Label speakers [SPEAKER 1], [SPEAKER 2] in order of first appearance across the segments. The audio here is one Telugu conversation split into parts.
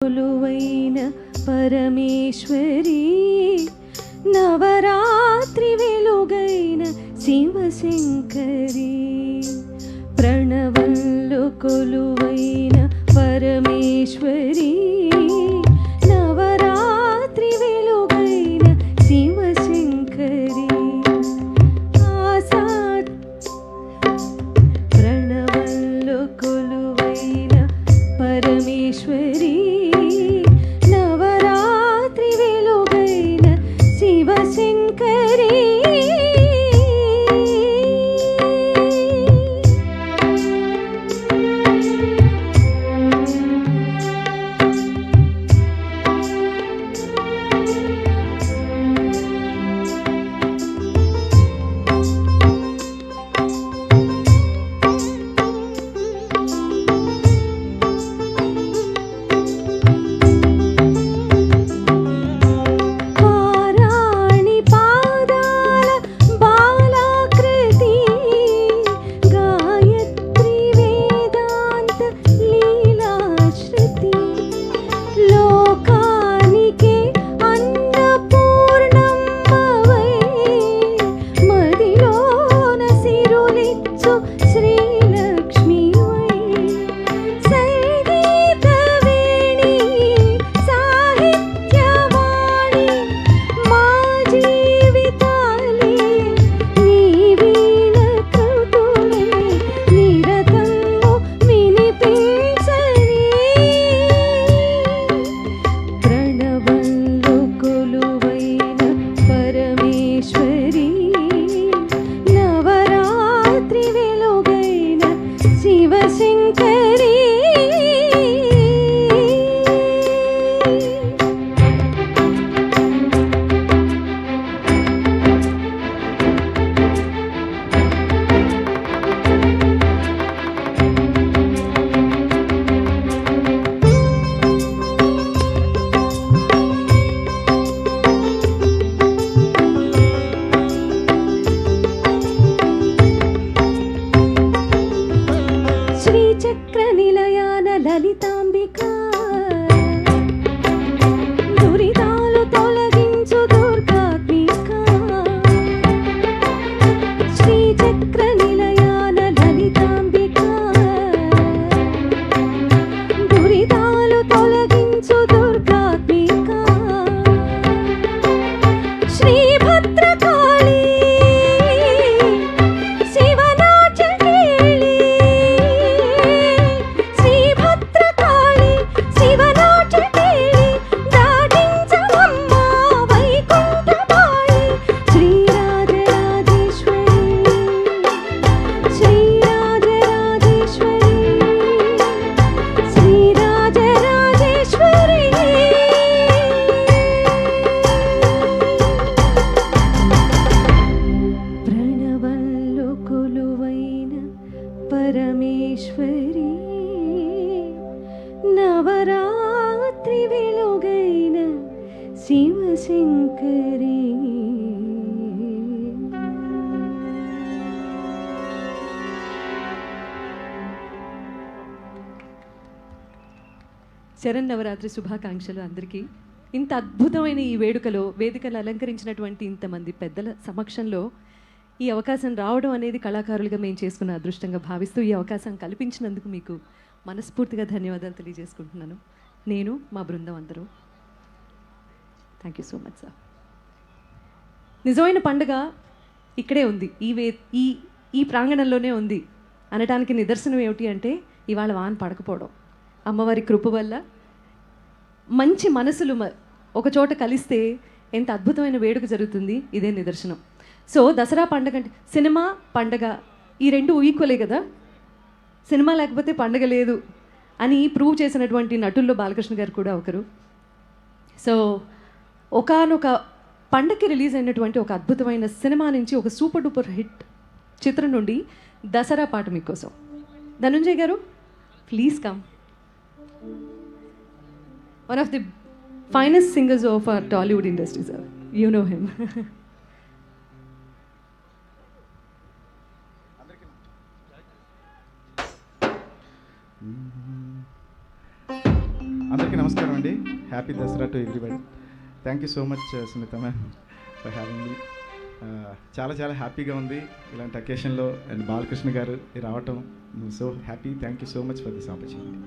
[SPEAKER 1] కొలువైన పరమేశ్వరి నవరాత్రి వెలుగైన శివశంకరి ప్రణవంలో కొలువైన పరమేశ్వరి నవరాత్రి వెలుగైన శివశంకరి ప్రణవంలో కొలువైన పరమేశ్వరి నవరాత్రి వెలుగైన శివశంకరి లలితాంబిక దురితాలు తొలగించు దుర్గాత్మిక శ్రీచక్ర నిలయాన లలితాంబిక దురితాలు తొలగించు దుర్గాత్మిక శ్రీభద్రకాళి పరమేశ్వరి నవరాత్రి వెలుగైన శివశంకరి. శరన్నవరాత్రి శుభాకాంక్షలు అందరికీ. ఇంత అద్భుతమైన ఈ వేడుకలో వేదికలు అలంకరించినటువంటి ఇంతమంది పెద్దల సమక్షంలో ఈ అవకాశం రావడం అనేది కళాకారులుగా మేము చేసుకున్న అదృష్టంగా భావిస్తూ ఈ అవకాశం కల్పించినందుకు మీకు మనస్ఫూర్తిగా ధన్యవాదాలు తెలియజేసుకుంటున్నాను. నేను మా బృందం అందరూ thank you so much sir. నిజమైన పండుగ ఇక్కడే ఉంది, ఈ ప్రాంగణంలోనే ఉంది అనటానికి నిదర్శనం ఏమిటి అంటే ఇవాళ వాన పడకపోవడం, అమ్మవారి కృప వల్ల మంచి మనసులు ఒక చోట కలిస్తే ఎంత అద్భుతమైన వేడుక జరుగుతుంది, ఇదే నిదర్శనం. సో దసరా పండగ అంటే సినిమా పండగ ఈ రెండు ఈక్వలే కదా, సినిమా లేకపోతే పండగ లేదు అని ప్రూవ్ చేసినటువంటి నటుల్లో బాలకృష్ణ గారు కూడా ఒకరు. సో ఒకానొక పండగకి రిలీజ్ అయినటువంటి ఒక అద్భుతమైన సినిమా నుంచి ఒక సూపర్ డూపర్ హిట్ చిత్రం నుండి దసరా పాట మీకోసం. ధనుంజయ్ గారు please come. One of the finest singers of our Tollywood industry sir, you know him.
[SPEAKER 2] అందరికీ నమస్కారం అండి. Happy Dasara to everybody. Thank you so much Sunitha ma'am for having me. చాలా చాలా హ్యాపీగా ఉంది ఇలాంటి అకేషన్లో అండ్ బాలకృష్ణ గారు రావటం. So happy. Thank you so much for this opportunity.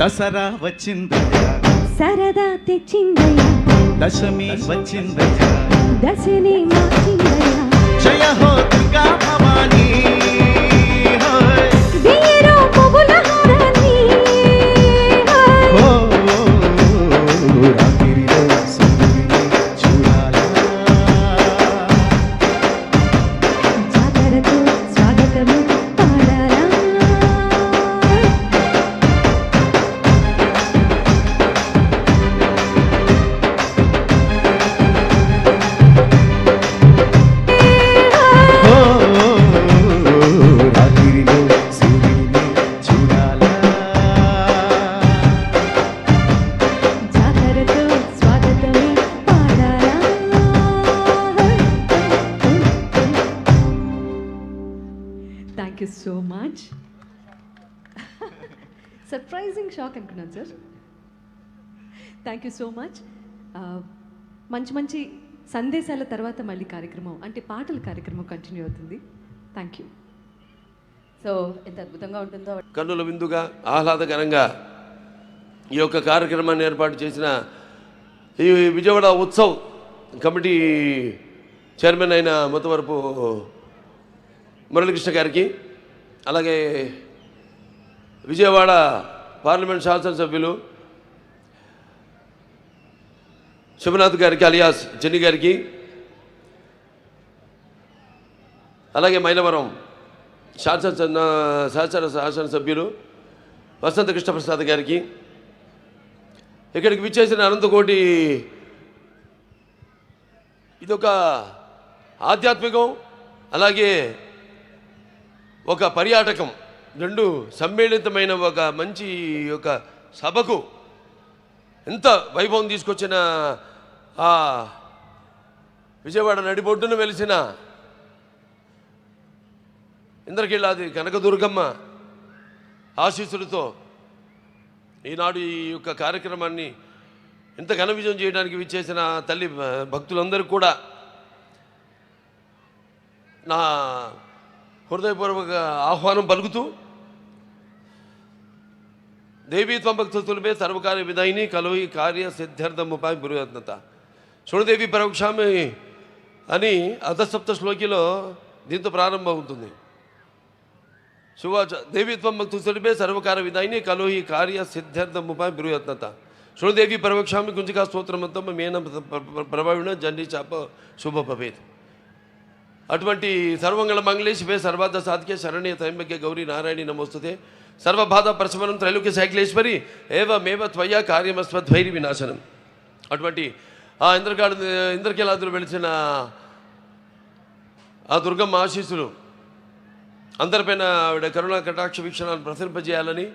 [SPEAKER 2] Dasara వచ్చిందయ్యా,
[SPEAKER 1] సరదా తెచ్చిందయ్యా,
[SPEAKER 2] దశమి వచ్చిందయ్యా,
[SPEAKER 1] దశని మార్చిందయ్యా,
[SPEAKER 2] జయ హో దుర్గా భవానీ,
[SPEAKER 1] వీరో పువ్వుల హారాన్ని,
[SPEAKER 2] ఓ రాత్రిలో సూర్యుని చూడాలా,
[SPEAKER 1] జాతరతో స్వాగతము పాడాలా.
[SPEAKER 2] రాత్రిలో సూర్యుని చూడాలా,
[SPEAKER 1] జాతరతో స్వాగతము పాడాలా. Thank you so much. Surprising shock అనుకున్నాను sir. Thank you so much. మంచి మంచి సందేశాల తర్వాత మళ్ళీ కార్యక్రమం అంటే పాటల కార్యక్రమం కంటిన్యూ అవుతుంది. Thank you.
[SPEAKER 3] సో ఎంత అద్భుతంగా ఉంటుందో.
[SPEAKER 4] కన్నుల విందుగా ఆహ్లాదకరంగా ఈ యొక్క కార్యక్రమాన్ని ఏర్పాటు చేసిన ఈ విజయవాడ ఉత్సవ్ కమిటీ చైర్మన్ అయిన మొత్తవరపు మురళీకృష్ణ గారికి, అలాగే విజయవాడ పార్లమెంట్ శాసనసభ్యులు శివనాథ్ గారికి అలియాస్ చెన్ని గారికి, అలాగే మైలవరం శాసనసభ్యులు వసంత కృష్ణప్రసాద్ గారికి, ఇక్కడికి విచ్చేసిన అనంతకోటి, ఇదొక ఆధ్యాత్మికం అలాగే ఒక పర్యాటకం రెండు సమ్మేళితమైన ఒక మంచి ఒక సభకు ఎంత వైభవం తీసుకొచ్చిన ఆ విజయవాడ నడిబొడ్డున వెలిసిన ఇంద్రకీలాది కనకదుర్గమ్మ ఆశీస్సులతో ఈనాడు ఈ యొక్క కార్యక్రమాన్ని ఇంత ఘన విజయం చేయడానికి విచ్చేసిన తల్లి భక్తులందరూ కూడా నా హృదయపూర్వక ఆహ్వానం పలుకుతూ, దేవీ త్వంభక్తులపై సర్వకార్య విధాయిని కలువి కార్య సిద్ధార్థముపాయ గురుయత్నత శృణుదేవి పరోక్షామి అని అధసప్త శ్లోకిలో దీంతో ప్రారంభం అవుతుంది. శివాచ దేవీ త్వంభక్తులపై సర్వకార్య విధాయిని కలువి కార్య సిద్ధార్థముపాయ గురుయత్నత శృణుదేవి పరోక్షామి కుంజికా స్తోత్రమంతం మేన ప్రభావిణ జండి చాప శుభ భవేత్. అటువంటి సర్వంగళ మంగళేశివే సర్వార్థ సాధికే శరణ్య త్రయంబకే గౌరీ నారాయణి నమోస్తుతే సర్వబాధ ప్రశమనం త్రైలోక్య సైక్లేశ్వరి ఏవమేవ త్వయా కార్యమస్వద్వైరి వినాశనం. అటువంటి ఆ ఇంద్రకీలాదులు వెలిసిన ఆ దుర్గమ్మ ఆశీస్సులు అందరిపైన ఆవిడ కరుణా కటాక్ష వీక్షణాలను ప్రసరింపజేయాలని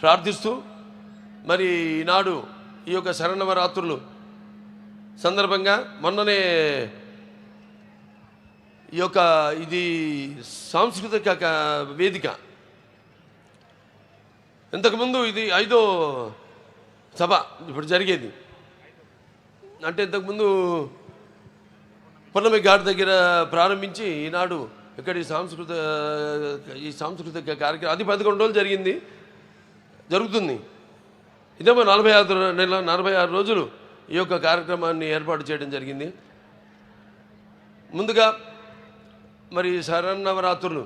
[SPEAKER 4] ప్రార్థిస్తూ, మరి ఈనాడు ఈ యొక్క శరణవరాత్రులు సందర్భంగా మొన్ననే ఈ యొక్క ఇది సాంస్కృతిక వేదిక, ఇంతకుముందు ఇది 5వ సభ ఇప్పుడు జరిగేది. అంటే ఇంతకుముందు పున్నమి ఘాట్ దగ్గర ప్రారంభించి ఈనాడు ఇక్కడ ఈ సాంస్కృతిక కార్యక్రమం అది 11 రోజులు జరుగుతుంది. ఇదేమో 46 రోజులు ఈ యొక్క కార్యక్రమాన్ని ఏర్పాటు చేయడం జరిగింది. ముందుగా మరి శరన్నవరాత్రులు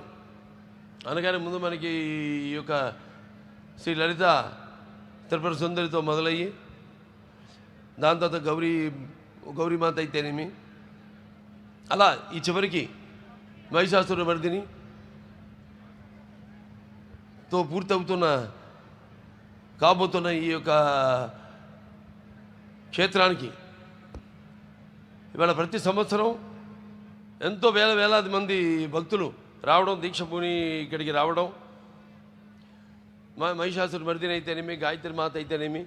[SPEAKER 4] అనగానే ముందు మనకి ఈ యొక్క శ్రీ లలిత త్రిపుర సుందరితో మొదలయ్యి దాని తర్వాత గౌరీమాత అయితేనేమి, అలా ఈ చివరికి మహిషాసుర మర్దినితో పూర్తవుతున్న కాబోతున్న ఈ యొక్క క్షేత్రానికి ఇవాళ ప్రతి సంవత్సరం ఎంతో వేలాది మంది భక్తులు రావడం, దీక్ష పూని ఇక్కడికి రావడం, మహిషాసుర మర్దిని అయితేనేమి, గాయత్రి మాత అయితేనేమి,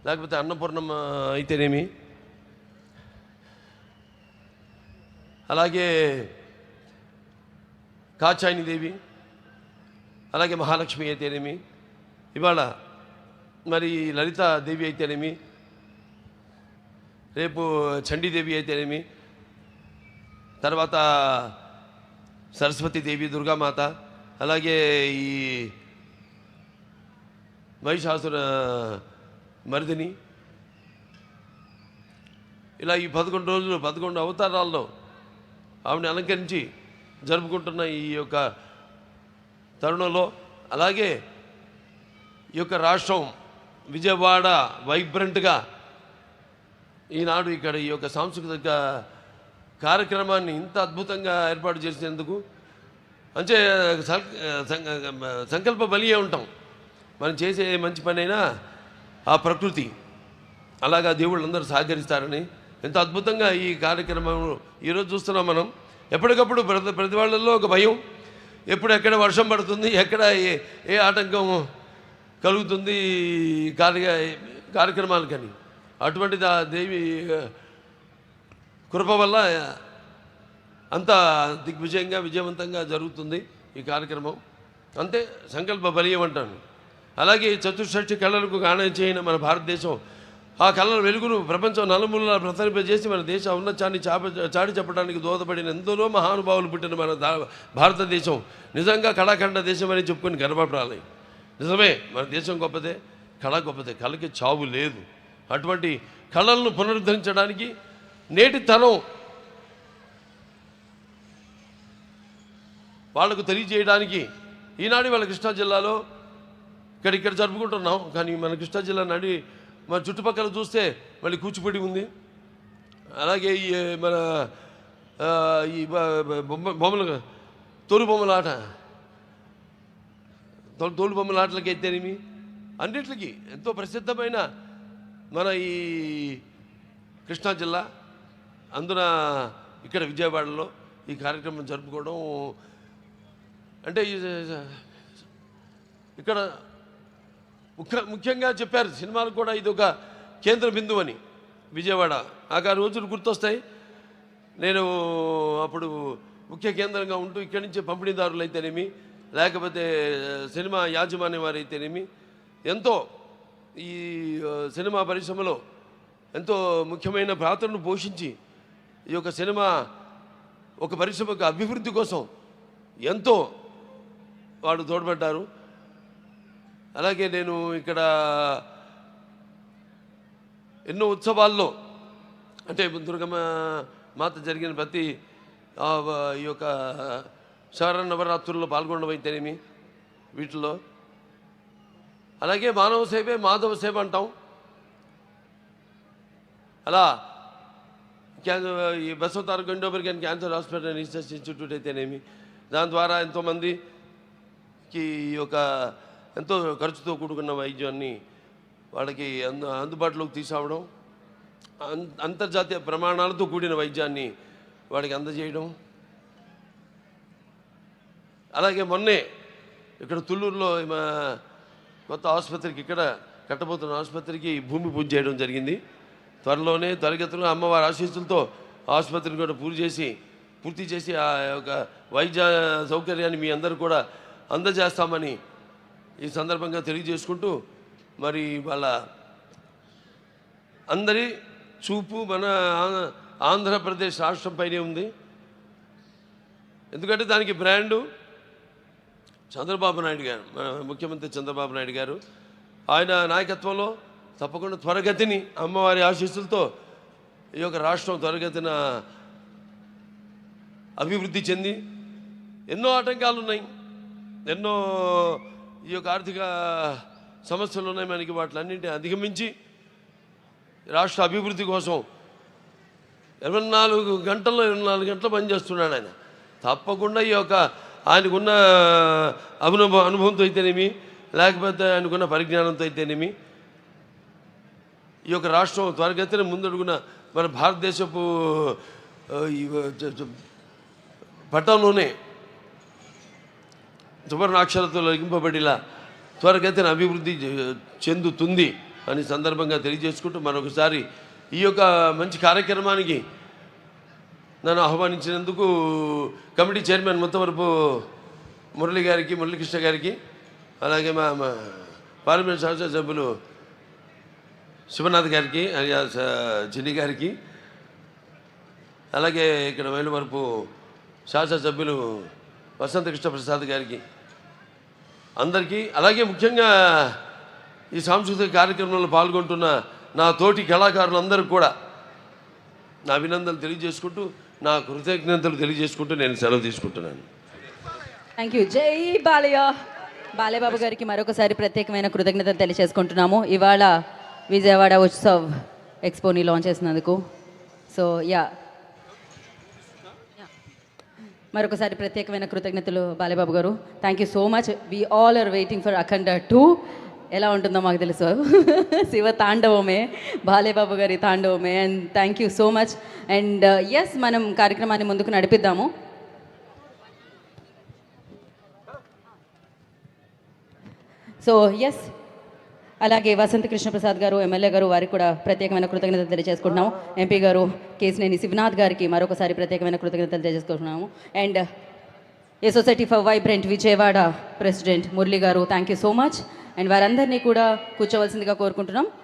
[SPEAKER 4] లేకపోతే అన్నపూర్ణమ్మ అయితేనేమి, అలాగే కాచాయిని దేవి, అలాగే మహాలక్ష్మి అయితేనేమి, ఇవాళ మరి లలితా దేవి అయితేనేమి, రేపు చండీదేవి అయితేనేమి, తర్వాత సరస్వతీదేవి, దుర్గామాత, అలాగే ఈ మహిషాసుర మర్దిని, ఇలా ఈ 11 రోజులు 11 అవతారాల్లో ఆవిడని అలంకరించి జరుపుకుంటున్న ఈ యొక్క తరుణంలో, అలాగే ఈ యొక్క రాష్ట్రం విజయవాడ వైబ్రెంట్గా ఈనాడు ఇక్కడ ఈ యొక్క సాంస్కృతిక కార్యక్రమాన్ని ఇంత అద్భుతంగా ఏర్పాటు చేసినందుకు అంటే సంకల్ప బలియే ఉంటాం. మనం చేసే మంచి పనైనా ఆ ప్రకృతి అలాగా దేవుళ్ళందరూ సహకరిస్తారని ఎంత అద్భుతంగా ఈ కార్యక్రమం ఈరోజు చూస్తున్నాం మనం. ఎప్పటికప్పుడు ప్రతి వాళ్ళల్లో ఒక భయం, ఎప్పుడు ఎక్కడ వర్షం పడుతుంది, ఎక్కడ ఏ ఆటంకం కలుగుతుంది కార్యక్రమాలకని. అటువంటి దేవి కృప వల్ల అంత దిగ్విజయంగా విజయవంతంగా జరుగుతుంది ఈ కార్యక్రమం. అంతే సంకల్ప బలీయం అంటాను. అలాగే చతుర్షష్ఠి కళలకు గానం చేయని మన భారతదేశం ఆ కళల వెలుగును ప్రపంచం నలుమూలలా ప్రసరింపజేసి మన దేశ ఔన్నత్యాన్ని చాటి చెప్పడానికి దోహదపడిన ఎందరో మహానుభావులు పుట్టిన మన భారతదేశం నిజంగా కళాఖండ దేశం అని చెప్పుకొని గర్వపడాలి. నిజమే, మన దేశం గొప్పదే, కళ గొప్పదే, కళకి చావు లేదు. అటువంటి కళలను పునరుద్ధరించడానికి నేటి తరం వాళ్లకు తెలియజేయడానికి ఈనాడు వాళ్ళ కృష్ణా జిల్లాలో ఇక్కడ జరుపుకుంటున్నాం. కానీ మన కృష్ణా జిల్లా మన చుట్టుపక్కల చూస్తే మళ్ళీ కూచిపూడి ఉంది, అలాగే ఈ మన ఈ బొమ్మలు తోలు బొమ్మలాట, తోలు బొమ్మలాటలకి అయితేనేమి అన్నిటికీ ఎంతో ప్రసిద్ధమైన మన ఈ కృష్ణా జిల్లా, అందున ఇక్కడ విజయవాడలో ఈ కార్యక్రమం జరుపుకోవడం అంటే ఇక్కడ ముఖ్యంగా చెప్పారు సినిమాలకు కూడా ఇది ఒక కేంద్ర బిందువు అని విజయవాడ. నాకు ఆ రోజులు గుర్తొస్తాయి. నేను అప్పుడు ముఖ్య కేంద్రంగా ఉంటూ ఇక్కడి నుంచే పంపిణీదారులు అయితేనేమి, లేకపోతే సినిమా యాజమాన్యం వారు అయితేనేమి ఎంతో ఈ సినిమా పరిశ్రమలో ఎంతో ముఖ్యమైన పాత్రను పోషించి ఈ యొక్క సినిమా ఒక పరిశ్రమకు అభివృద్ధి కోసం ఎంతో వాడు తోడ్పడ్డారు. అలాగే నేను ఇక్కడ ఎన్నో ఉత్సవాల్లో అంటే దుర్గమ్మ మాత జరిగిన ప్రతి ఈ యొక్క శరన్నవరాత్రుల్లో పాల్గొనడం అయితేనేమి వీటిల్లో, అలాగే మానవ సేవే మాధవ సేవ అంటాం. అలా ఈ బసవతార గండోబర్గన్ cancer hospital and research institute అయితేనేమి దాని ద్వారా ఎంతోమందికి ఈ యొక్క ఎంతో ఖర్చుతో కూడుకున్న వైద్యాన్ని వాళ్ళకి అందుబాటులోకి తీసుకురావడం, అంతర్జాతీయ ప్రమాణాలతో కూడిన వైద్యాన్ని వాడికి అందజేయడం. అలాగే మొన్నే ఇక్కడ తుళ్ళూరులో కొత్త ఆసుపత్రికి ఇక్కడ కట్టబోతున్న ఆసుపత్రికి భూమి పూజ చేయడం జరిగింది. త్వరలోనే తరగతులు అమ్మవారి ఆశీస్సులతో ఆసుపత్రిని కూడా పూర్తి చేసి ఆ యొక్క వైద్య సౌకర్యాన్ని మీ అందరూ కూడా అందజేస్తామని ఈ సందర్భంగా తెలియజేసుకుంటూ, మరి వాళ్ళ అందరి చూపు మన ఆంధ్రప్రదేశ్ రాష్ట్రంపైనే ఉంది. ఎందుకంటే దానికి బ్రాండు చంద్రబాబు నాయుడు గారు, మన ముఖ్యమంత్రి చంద్రబాబు నాయుడు గారు. ఆయన నాయకత్వంలో తప్పకుండా త్వరగతిని అమ్మవారి ఆశీస్సులతో ఈ యొక్క రాష్ట్రం త్వరగతిన అభివృద్ధి చెంది, ఎన్నో ఆటంకాలు ఉన్నాయి, ఎన్నో ఈ యొక్క ఆర్థిక సమస్యలు ఉన్నాయి మనకి, వాటిలన్నింటినీ అధిగమించి రాష్ట్ర అభివృద్ధి కోసం 24 గంటలు పనిచేస్తున్నాడు ఆయన. తప్పకుండా ఈ యొక్క ఆయనకున్న అనుభవంతో అయితేనేమి, లేకపోతే ఆయనకున్న పరిజ్ఞానంతో అయితేనేమి ఈ యొక్క రాష్ట్రం త్వరగతిన ముందడుగున మన భారతదేశపు ఈ పట్టంలోనే సువర్ణాక్షరాలతో లిఖింపబడిలా త్వరగతిన అభివృద్ధి చెందుతుంది అని సందర్భంగా తెలియజేసుకుంటూ మరొకసారి ఈ యొక్క మంచి కార్యక్రమానికి నన్ను ఆహ్వానించినందుకు కమిటీ చైర్మన్ మొత్తవరపు మురళీకృష్ణ గారికి, అలాగే మా పార్లమెంట్ శాసనసభ్యులు శివనాథ్ గారికి, అలియాస్ చిన్ని గారికి, అలాగే ఇక్కడ వేలువరపు శాసనసభ్యులు వసంత కృష్ణ ప్రసాద్ గారికి, అందరికీ, అలాగే ముఖ్యంగా ఈ సాంస్కృతిక కార్యక్రమంలో పాల్గొంటున్న నా తోటి కళాకారులందరూ కూడా నా అభినందనలు తెలియజేసుకుంటూ, నా కృతజ్ఞతలు తెలియజేసుకుంటూ నేను సెలవు తీసుకుంటున్నాను.
[SPEAKER 3] Thank you. జై బాలయ్య. బాలయ్యబాబు గారికి మరొకసారి ప్రత్యేకమైన కృతజ్ఞతలు తెలియజేసుకుంటున్నాము ఇవాళ విజయవాడ ఉత్సవ్ ఎక్స్పోని లాంచ్ చేసినందుకు. సో మరొకసారి ప్రత్యేకమైన కృతజ్ఞతలు Balayya Babu garu. Thank you so much. We all are waiting for Akhanda 2. ఎలా ఉంటుందో మాకు తెలుసు. శివ తాండవమే, బాలయ్యబాబు గారి తాండవమే. And thank you so much. And yes, మనం కార్యక్రమాన్ని ముందుకు నడిపిద్దాము. సో ఎస్, అలాగే వసంత కృష్ణ ప్రసాద్ గారు, ఎమ్మెల్యే గారు, వారికి కూడా ప్రత్యేకమైన కృతజ్ఞతలు తెలియజేసుకుంటున్నాము. ఎంపీ గారు కేసినేని శివనాథ్ గారికి మరొకసారి ప్రత్యేకమైన కృతజ్ఞతలు తెలియజేసుకుంటున్నాము. And a society for vibrant Vijayawada president Murali garu, thank you so much. And వారందరినీ కూడా కూర్చోవలసిందిగా కోరుకుంటున్నాం.